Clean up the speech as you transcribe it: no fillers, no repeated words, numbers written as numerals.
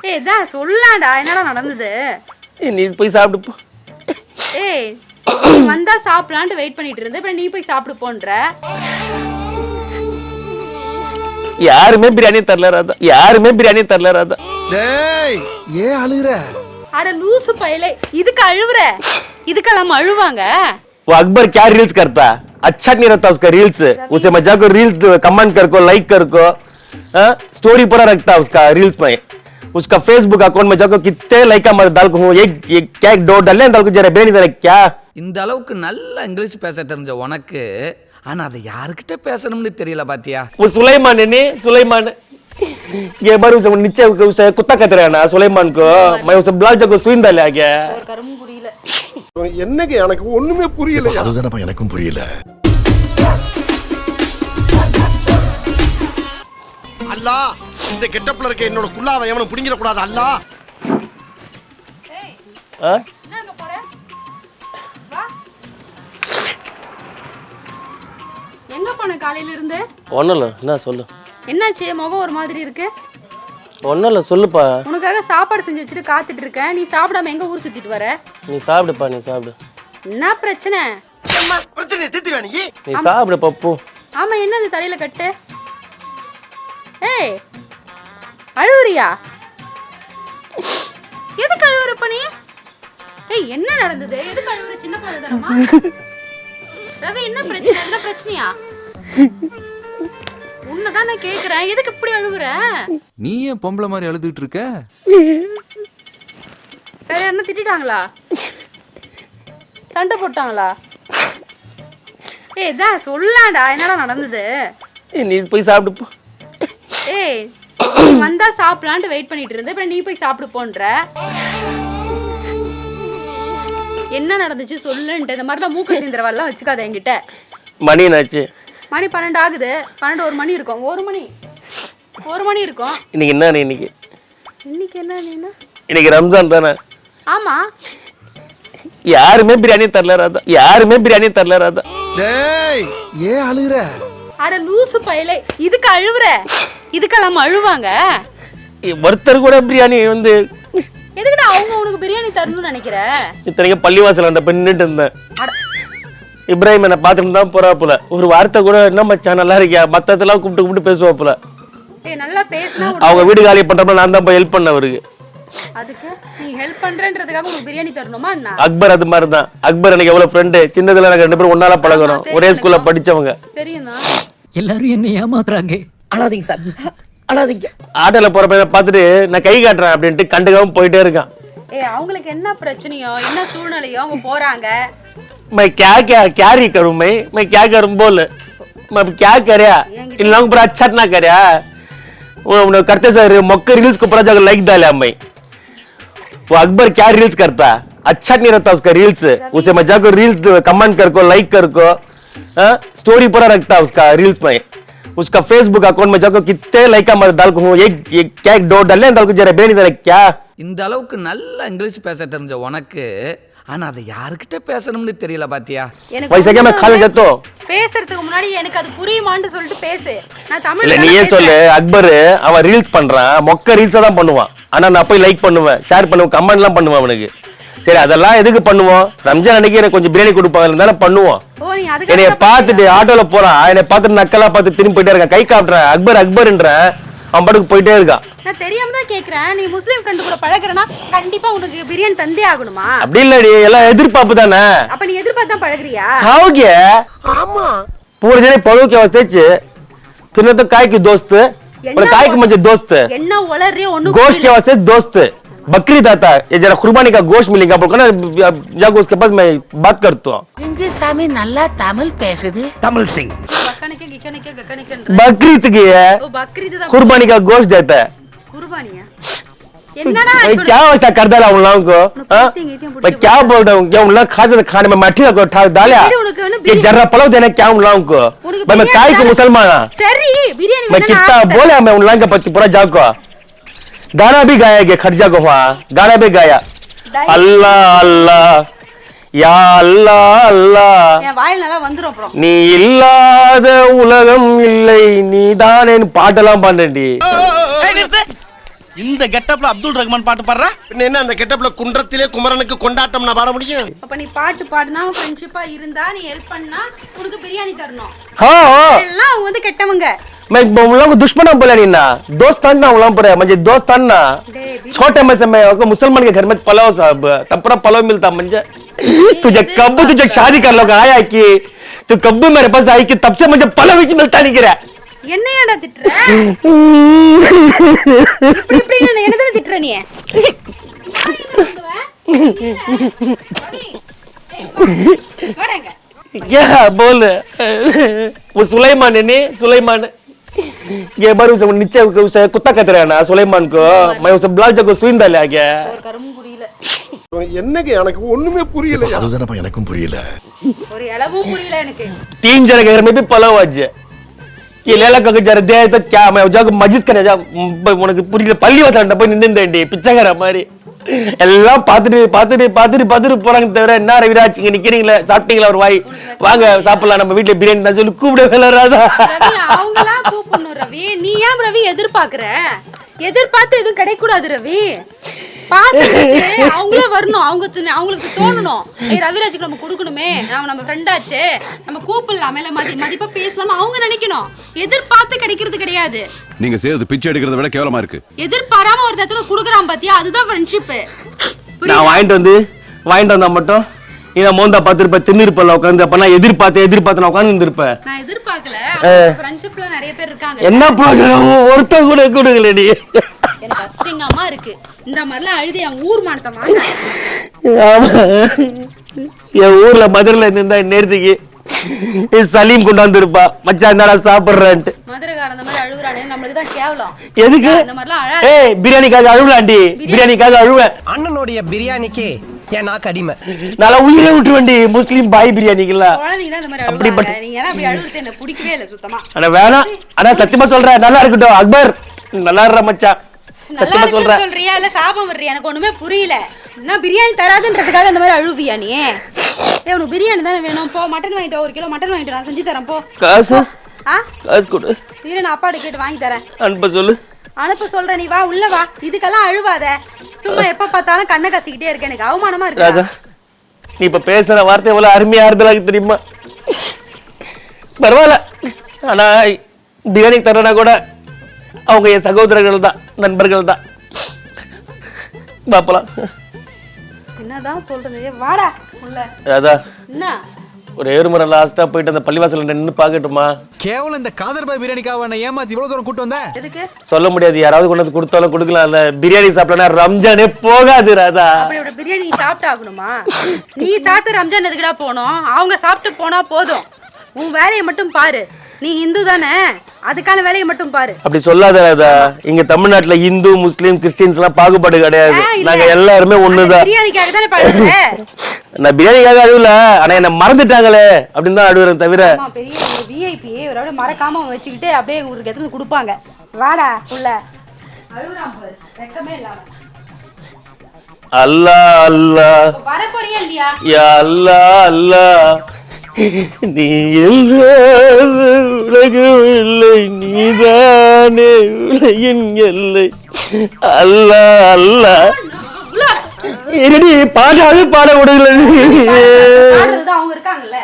ஏய் இதான் சொல்லலாம்டா, என்னடா நடந்தது? நீ போய் சாப்பிட்டு போ. ஏய் வந்தா சாப்பிடலான்ட்டு வெயிட் பண்ணிட்டு இருந்தேன், அப்புறம் நீ போய் சாப்பிடு போன்ற. யாருமே பிரியாணி தரல ராதா, யாருமே பிரியாணி தரல ராதா. டேய் ஏன் அழுகுற? அட லூசு பையலே, இதுக்கு அழுவுற? இதுக்கெல்லாம் அழுவாங்க? वो अकबर क्या रील्स करता, अच्छा नहीं रहता उसका रील्स, उसे मजा को रील्स कमेंट कर को लाइक कर को स्टोरी पूरा रखता उसका रील्स में, उसका फेसबुक अकाउंट में जाकर कितने लाइक का डाल को एक क्या एक दो डाले डाल को जरा बेनी दे क्या. இந்த அளவுக்கு நல்ல இங்கிலீஷ் பேச தெரிஞ்ச உனக்கு ஆனா அதை யார்கிட்ட பேசணும்னு தெரியல பாத்தியா. वो सुलेमान है नहीं, सुलेमान ये बार उसे नीचे उसे कुत्ता कहते रहे ना सुलेमान को, मैं उसे ब्लाउज को सुइन डाले आ गया. ஒரு கரும் புரியல. என்னங்க எனக்கு ஒண்ணுமே புரியல. அதுதானப்பா எனக்கும் புரியல. அல்லாஹ் இந்த கெட்டப்ல இருக்க என்னோட குல்லாவை எவனும் புடிங்கிர கூடாது அல்லாஹ். ஏய் हां என்னங்க போற? வா. எங்க போன காலையில இருந்து? ஒண்ணல என்ன சொல்லு. என்னாச்சு, முகம் ஒரு மாதிரி இருக்கு? ஒண்ணல சொல்லுப்பா. உனக்காக சாப்பாடு செஞ்சு வச்சுட்டு காத்துட்டு இருக்கேன், நீ சாப்பிடாம எங்க ஊர் சுத்திட்டு வர? நீ சாப்பிடுப்பா, நீ சாப்பிடு. என்ன பிரச்சனை? அம்மா பிரச்சனை தீர்த்து வேணி. நீ சாப்பிடு பப்பு. ஆமா, என்னது தலையில கட்டு? ஏய் அழுவுறியா? எதுக்கு அழுவுறப்ப நீ? ஏய் என்ன நடந்தது? எதுக்கு அழுவுற? சின்ன குழந்தை தானமா? ரவி என்ன பிரச்சனை? என்ன பிரச்சனையா? உன்னதான் நான் கேக்குறேன், எதுக்கு இப்படி அழுவுற? நீ ஏன் பொம்பளை மாதிரி அழுதுகிட்டு இருக்க? வேற என்ன திட்டாங்களா? சண்டை போட்டாங்களா? ஏய் இதான் சொல்லலாம்டா, என்னடா நடந்தது? நீ போய் சாப்பிட்டு போ. ஏய் வந்தா சாப்பிடலான்ட்டு வெயிட் பண்ணிட்டு இருந்தேன், அப்புறம் நீ போய் சாப்பிடு போன்ற. என்ன நடந்துச்சு சொல்லுன்ட்டு. இந்த மாதிரிலாம் மூக்க சீந்திரவெல்லாம் வச்சுக்காத என்கிட்ட. மணி என்னாச்சு? மணி 12 ஆகுது. 12 ஒரு மணி இருக்கும். ஒரு மணி இருக்கும். இன்னைக்கு என்ன இன்னைக்கு? இன்னைக்கு என்ன நீனா? இன்னைக்கு ரம்ஜான் தானே? ஆமா. யாருமே பிரியாணி தரல ராதா, யாருமே பிரியாணி தரல ராதா. டேய் ஏன் அழுகுற? அட லூசு பையலே, இதுக்கு அழுவுற? இதுக்கெல்லாம் அழுவாங்க? ஒருத்தர் கூட பிரியாணி வந்து எதுக்குடா அவங்க உனக்கு பிரியாணி தரணும்னு நினைக்கிற? இத்தனைக்கு பள்ளிவாசல் அந்த நின்னுட்டு இருந்தேன். அட இப்ராஹிம் என்ன பார்த்துட்டு தான் போறாப்புல. ஒரு வார்த்தை கூட என்ன மச்சான் நல்லா இருக்கியா மத்ததெல்லாம் கூப்பிட்டு பேசுவாப்புல. ஏய் நல்லா பேசினா அவங்க வீடு காலி பண்றப்ப நான் தான் போய் ஹெல்ப் பண்ண அவருக்கு. அதுக்கு நீ ஹெல்ப் பண்றன்றதுக்காக உங்களுக்கு பிரியாணி தரணுமா என்ன? அக்பர் அது மாதிரி தான். அக்பர் எனக்கு எவ்வளவு ஃப்ரெண்டு, சின்னதுல நாங்க 2 பேரும் ஒன்னால பழகுறோம், ஒரே ஸ்கூல்ல படிச்சவங்க. தெரியுமா? எல்லாரும் என்ன ஏமாத்துறாங்க. அழாதீங்க சார், அழாதீங்க. ஆட்டோல போறப்ப பார்த்துட்டு நான் கை காட்டுறேன் அப்படின்ட்டு கண்டுக்காம போயிட்டே இருக்கான். ஏய் அவங்களுக்கு என்ன பிரச்சனையோ என்ன சூழ்நிலையோ அவங்க போறாங்க. मैं क्या रही करूं, मैं क्या करूं बोल, मैं क्या करया इन लोगों पर अच्छा ना करया वो करते सर मक्के रील्स को पूरा जगह लाइक डाला मैं. वो अकबर क्या रील्स करता, अच्छा नहीं रहता उसका रील्स, उसे मजा को रील्स कमेंट कर को लाइक कर को स्टोरी पूरा रखता उसका रील्स में, उसका फेसबुक अकाउंट में जाकर कितने लाइक का डाल को एक क्या एक दो डाले डाल को जरा बेनी दे क्या. இந்த அளவுக்கு நல்ல இங்கிலீஷ் பேச தெரிஞ்ச உனக்கு ஆனா அதை யார்கிட்ட பேசணும்னு தெரியல பாத்தியா. वैसे क्या मैं खाली जातो பேசுறதுக்கு முன்னாடி எனக்கு அது புரியுமான்னு சொல்லிட்டு பேசு. நான் தமிழ்ல இல்ல நீயே சொல்லு. அக்பர் அவன் ரீல்ஸ் பண்றான், மொக்க ரீல்ஸா தான் பண்ணுவான். ஆனா நான் போய் லைக் பண்ணுவேன், ஷேர் பண்ணுவேன், கமெண்ட் எல்லாம் பண்ணுவேன் அவனுக்கு. சரி அதெல்லாம் எதுக்கு பண்ணுவோம்? ரம்ஜான் அன்னைக்கு எனக்கு கொஞ்சம் பிரியாணி கொடுப்பாங்க தானே பண்ணுவோம். ஓ நீ அதுக்கு என்னைய பார்த்துட்டு ஆட்டோல போறான், என்னை பார்த்துட்டு நக்கலா பார்த்து திரும்பி போயிட்டே இருக்கான், கை காட்டுறேன் அக்பர்ன்ற அவன் பாட்டுக்கு போயிட்டே இருக்கான். நான் தெரியாம தான் கேக்குறேன். நீ முஸ்லிம் ஃப்ரெண்ட் கூட பழகுறனா கண்டிப்பா உனக்கு பிரியாணி தந்தே ஆகணுமா? அப்படி இல்லடி, எல்லாம் எதிர்பார்ப்பு தானே. அப்ப நீ எதிர்பார்த்து தான் பழகுறியா? खाओगे? ஆமா पूरे जने पढ़ो के वास्ते च फिर तो काय की दोस्त और काय की मुझे दोस्त என்ன உளறே ஒண்ணு गोश्त के वास्ते दोस्त. बकरीद आता है, ये जरा कुर्बानी का गोश्त मिलेगा बोल ना, जाको उसके पास मैं बात करता हूँ. இங்க சாமி நல்லா தமிழ் பேசுது. தமிழ் சிங். பக்கனக்கே கிக்கனக்கே கக்கனக்கேன்ற. बकरीद की है, ஓ பக்ரீத் தான் कुर्बानी का गोश्त देता है. குர்பானியா? என்னடா भाई क्या वैसा कर डाला उन लोगों को? हाँ? मैं क्या बोल रहा हूँ, क्या उन लोग खाते थे खाने में मट्टी को उठा डाला, ये जर्रा पलाव देना क्या उन लोगों को? भाई मैं काय को मुसलमान हाँ, சரி பிரியாணி मैं कितना बोला मैं उन लोगों के पति पूरा जाको गाना भी गाया गया, खर्चा को वहाँ गाना भी गाया, अल्लाह अल्लाह या अल्लाह अल्लाह என் வாயில நல்லா வந்துரும் அப்புறம். நீ இல்லாத உலகம் இல்லை நீதானேன்னு பாட்டெல்லாம் பாண்டேன்டி. இந்த கெட்டப்ல அப்துல் ரஹ்மான் பாட்டு பாடுற? பின்ன என்ன அந்த கெட்டப்ல குன்றத்திலே குமரனுக்கு கொண்டாட்டம் நான் பாட முடியும்? அப்ப நீ பாட்டு பாடுனா ஃப்ரெண்ட்ஷிப்பா இருந்தா நீ ஹெல்ப் பண்ணா உனக்கு பிரியாணி தரணும். எல்லாம் அவங்க வந்து கெட்டவங்க. मैं उन लोगों को दुश्मन बोला नहीं ना, दोस्तान ना उन पर मुझे दोस्तान ना छोटे में से मैं मुसलमान के घर में पलाव साहब तब पूरा पलाव मिलता मुझे तुझे शादी कर लोग आया कि तू कब मेरे पास आई कि तब से मुझे पलाव ही मिलता नहीं गिरा என்னையாடா திட்ற? இப்படி இப்படி என்னதா திட்ற நீ? வரங்க क्या बोल वो सुलेमान है नहीं सुलेमान ये बार उसे नीचे उसे कुत्ता कहते रहा ना सुलेमान को मैं उसे ब्लॉक जगह सुइन डाला गया ஒரு கரும்பு புரியல. என்னங்க எனக்கு ஒண்ணுமே புரியல. அதுதானப்பா எனக்கும் புரியல. ஒரு அளவும் புரியல எனக்கு. 3 जन के घर में भी पलाव आज ये लेला का जरा दे तो क्या मैं जाकर मस्जिद करने जा उनके पूरी पल्ली वसांडा போய் நின்னுண்டேன்டி பிச்சைக்கார மாதிரி எல்லாம் பாத்துட்டு போறாங்க தவிர என்ன ரவிராஜ் இங்க நிக்கிறீங்களா சாப்பிட்டீங்களா ஒரு வாய் வாங்க சாப்பிடலாம் நம்ம வீட்டுல பிரியாணி தான் சொல்லி கூப்பிடவே ராதா ரவி அவங்கலாம் கூப்பிடணும் ரவி. நீ ஏன் ரவி எதிர்பார்க்கற? எதிர்பார்த்து எதுவும் கிடைக்கூடாது ரவி. பாத்துட்டு அவங்களே வரணும். அவங்களுக்கு தோணணும் ரவிராஜுக்கு நம்ம கொடுக்கணுமே, நம்ம ஃப்ரெண்டாச்சே, நம்ம கூப்பிடலாம், மேல மதிப்பா பேசலாம் அவங்க நினைக்கணும். எதிர்பார்த்து கிடைக்கிறது கிடையாது. நீங்க செய்யறது பிச்சை எடுக்கிறத விட கேவலமா இருக்கு. எதிர்பாராம ஒரு இடத்துல குடுக்குறான் பாத்தியா, அதுதான் ஃப்ரெண்ட்ஷிப். நான் வாங்கிட்டு வந்தா மட்டும் நீ மோந்தா பாத்துருப்ப தின்னிருப்பல உட்காந்து அப்ப நான் எதிர்பார்த்து நான் உட்காந்து இருந்திருப்பேன். நான் எதிர்பார்க்கல. ஃப்ரெண்ட்ஷிப்ல நிறைய பேர் இருக்காங்க. என்ன ப்ரோஜனம் ஒருத்த கூட கொடுக்கலடி. எனக்கு அசிங்கமா இருக்கு இந்த மாதிரிலாம் அழுதி அவங்க ஊர் மானத்தை வாங்க. என் ஊர்ல மதுரையில இருந்தா நேரத்துக்கு சலீம் கொண்டாந்து இருப்பா மச்சான் என்னடா சாப்பிடுறான்ட்டு. மதுரைக்காரன் அந்த மாதிரி அழுகுறானே நம்மளுக்கு தான் கேவலம். எதுக்கு இந்த மாதிரிலாம் அழ ஏய் பிரியாணிக்காக அழுவலாண்டி பிரியாணிக்காக அழுவேன். அண்ணனுடைய பிரியாணிக்கு ஏன் நாக்கு அடிமை. நல்லா உயிரை விட்டுருவேண்டி முஸ்லீம் பாய் பிரியாணிக்கெல்லாம். குழந்தைங்க தான் இந்த மாதிரி அழுவாங்க. நீங்க எல்லாம் அப்படி அழுவுறது எனக்கு பிடிக்கவே இல்ல சுத்தமா. அட வேணாம். ஆனா சத்தியமா சொல்றேன் நல்லா இருக்கட்டும் அக்பர் நல்லா இருற மச்சான். சத்தியமா சொல்றேன். சொல்றியா இல்ல சாபம் வர்றியா? எனக்கு ஒண்ணுமே புரியல. என்ன பிரியாணி தராதுன்றதுக்காக அந்த மாதிரி அழுவியா நீ? ஏய் உனக்கு பிரியாணி தானே வேணும், போ மட்டன் வாங்கிட்டு 1 கிலோ மட்டன் வாங்கிட்டு நான் செஞ்சு தரேன் போ. காசு காசு கொடு. இரு நான் அப்பாட்ட கேட்டு வாங்கி தரேன். அனுப்ப சொல்லு. அனுப்ப சொல்றேன், நீ வா உள்ள வா. இதுக்கெல்லாம் அழுவாத. சும்மா எப்ப பார்த்தாலும் கண்ணை கசிக்கிட்டே இருக்க, எனக்கு அவமானமா இருக்கு. ராதா நீ இப்ப பேசுற வார்த்தை எவ்வளவு அருமையா இருந்தது தெரியுமா? பரவாயில்ல. ஆனா பிரியாணி தரனா கூட அவங்க என் சகோதரர்கள் தான் நண்பர்கள் தான். பாப்பலாம் என்னதான் சொல்றது? வாடா உள்ள. ராதா என்ன ஒரு முறை லாஸ்டா போயிட்டு அந்த பள்ளிவாசல்ல நின்னு பாக்கட்டுமா? கேவலம் இந்த காதர்பாய் பிரியாணிக்காக நான் ஏமாத்தி இவ்வளவு தூரம் கூட்டு வந்தேன். எதுக்கு சொல்ல முடியாது, யாராவது கொண்டு வந்து கொடுத்தாலும் கொடுக்கலாம்ல. பிரியாணி சாப்பிட்டா ரம்ஜானே போகாது ராதா. அப்படி பிரியாணி சாப்பிட்டு ஆகணுமா? நீ சாப்பிட்டு ரம்ஜான் எதுக்குடா போனோம்? அவங்க சாப்பிட்டு போனா போதும். உன் வேலையை மட்டும் பாரு. நீ இந்து தானே, அதுக்கான வேலையை மட்டும் பாரு. அப்படி சொல்லாத ராதா. இங்க தமிழ்நாட்டுல இந்து முஸ்லீம் கிறிஸ்டியன்ஸ் எல்லாம் பாகுபாடு கிடையாது. நாங்க எல்லாருமே ஒண்ணுதான். பிரியாணிக்காக தானே பாடுற. நான் பிரியாணிக்காக அழுவல, ஆனா என்ன மறந்துட்டாங்களே அப்படின்னு தான் அழுவுறேன் தவிர. பெரிய ஒரு விஐபி ஒரு அப்படியே மறக்காம வச்சுக்கிட்டு அப்படியே உங்களுக்கு எடுத்து கொடுப்பாங்க. வாடா உள்ள. அழுகுறான் பாரு, வெக்கமே இல்லாம. அல்லாஹ் அல்லாஹ் வர போறியா இல்லையா? யா அல்லாஹ் அல்லாஹ் நீ இல்லாத உலகம் இல்லை, நீதானே உலகின் எல்லை. அல்லாஹ் அல்லாஹ் என்னடி பாடாது பாட விடுதல. பாடுறதுதான் அவங்க இருக்காங்கல்ல.